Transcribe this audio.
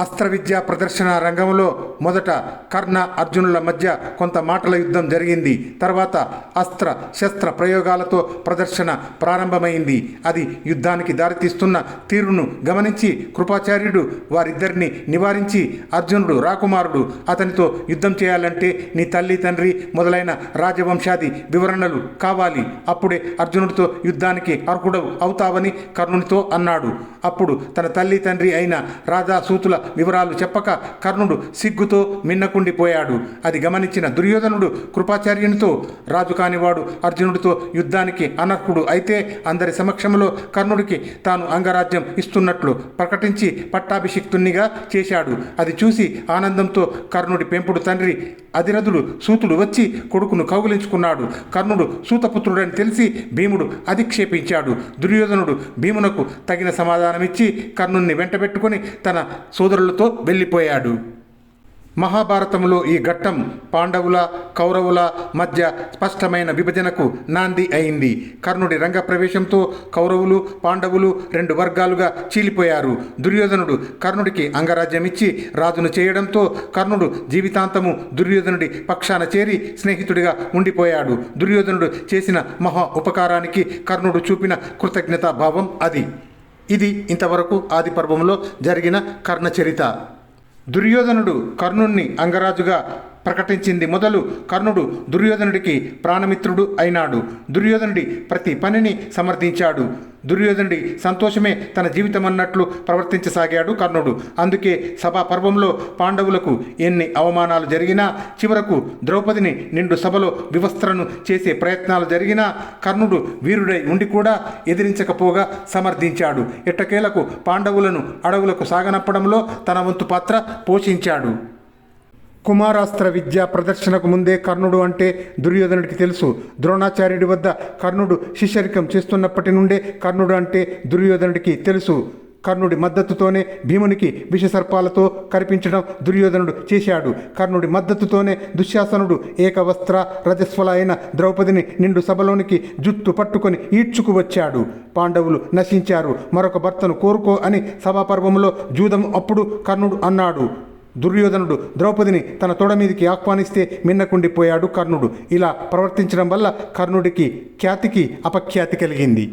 అస్త్ర విద్యా ప్రదర్శన రంగంలో మొదట కర్ణ అర్జునుల మధ్య కొంత మాటల యుద్ధం జరిగింది. తర్వాత అస్త్ర శస్త్ర ప్రయోగాలతో ప్రదర్శన ప్రారంభమైంది. అది యుద్ధానికి దారితీస్తున్న తీరును గమనించి కృపాచార్యుడు వారిద్దరిని నివారించి, అర్జునుడు రాకుమారుడు, అతనితో యుద్ధం చేయాలంటే నీ తల్లి తండ్రి మొదలైన రాజవంశాది వివరణలు కావాలి, అప్పుడే అర్జునుడితో యుద్ధానికి అర్హుడవు అవుతావని కర్ణునితో అన్నాడు. అప్పుడు తన తల్లి తండ్రి అయిన రాజాసూతుల వివరాలు చెప్పక కర్ణుడు సిగ్గుతో మిన్నకుండిపోయాడు. అది గమనించిన దుర్యోధనుడు కృపాచార్యునితో, రాజు కానివాడు అర్జునుడితో యుద్ధానికి అనర్హుడు అయితే అందరి సమక్షంలో కర్ణుడికి తాను అంగరాజ్యం ఇస్తున్నట్లు ప్రకటించి పట్టాభిషిక్తునిగా చేశాడు. అది చూసి ఆనందంతో కర్ణుడి పెంపుడు తండ్రి అధిరథుడు సూతుడు వచ్చి కొడుకును కౌగిలించుకున్నాడు. కర్ణుడు సూతపుత్రుడని తెలిసి భీముడు అధిక్షేపించాడు. దుర్యోధనుడు భీమునకు తగిన సమాధానమిచ్చి కర్ణుణ్ణి వెంటబెట్టుకుని తన సోదరులతో వెళ్ళిపోయాడు. మహాభారతంలో ఈ ఘట్టం పాండవుల కౌరవుల మధ్య స్పష్టమైన విభజనకు నాంది అయింది. కర్ణుడి రంగప్రవేశంతో కౌరవులు పాండవులు రెండు వర్గాలుగా చీలిపోయారు. దుర్యోధనుడు కర్ణుడికి అంగరాజ్యం ఇచ్చి రాజును చేయడంతో కర్ణుడు జీవితాంతము దుర్యోధనుడి పక్షాన చేరి స్నేహితుడిగా ఉండిపోయాడు. దుర్యోధనుడు చేసిన మహా ఉపకారానికి కర్ణుడు చూపిన కృతజ్ఞతాభావం అది. ఇది ఇంతవరకు ఆది పర్వంలో జరిగిన కర్ణ చరిత. దుర్యోధనుడు కర్ణుణ్ణి అంగరాజుగా ప్రకటించింది మొదలు కర్ణుడు దుర్యోధనుడికి ప్రాణమిత్రుడు అయినాడు. దుర్యోధనుడి ప్రతి పనిని సమర్థించాడు. దుర్యోధనుడి సంతోషమే తన జీవితం అన్నట్లు ప్రవర్తించసాగాడు కర్ణుడు. అందుకే సభా పర్వంలో పాండవులకు ఎన్ని అవమానాలు జరిగినా, చివరకు ద్రౌపదిని నిండు సభలో వివస్త్రను చేసే ప్రయత్నాలు జరిగినా కర్ణుడు వీరుడై ఉండి కూడా ఎదిరించకపోగా సమర్థించాడు. ఎట్టకేలకు పాండవులను అడవులకు సాగనంపడంలో తన వంతు పాత్ర పోషించాడు. కుమారాస్త్ర విద్యా ప్రదర్శనకు ముందే కర్ణుడు అంటే దుర్యోధనుడికి తెలుసు. ద్రోణాచార్యుడి వద్ద కర్ణుడు శిష్యరికం చేస్తున్నప్పటి నుండే కర్ణుడు అంటే దుర్యోధనుడికి తెలుసు. కర్ణుడి మద్దతుతోనే భీమునికి విషసర్పాలతో కరిపించడం దుర్యోధనుడు చేశాడు. కర్ణుడి మద్దతుతోనే దుశ్శాసనుడు ఏకవస్త్ర రజస్వల అయిన ద్రౌపదిని నిండు సభలోనికి జుట్టు పట్టుకొని ఈడ్చుకు వచ్చాడు. పాండవులు నశించారు. మరొక భర్తను కోరుకో అని సభాపర్వంలో జూదం అప్పుడు కర్ణుడు అన్నాడు. దుర్యోధనుడు ద్రౌపదిని తన తొడ మీదికి ఆహ్వానిస్తే మిన్నకుండిపోయాడు కర్ణుడు. ఇలా ప్రవర్తించడం వల్ల కర్ణుడికి ఖ్యాతికి అపఖ్యాతి కలిగింది.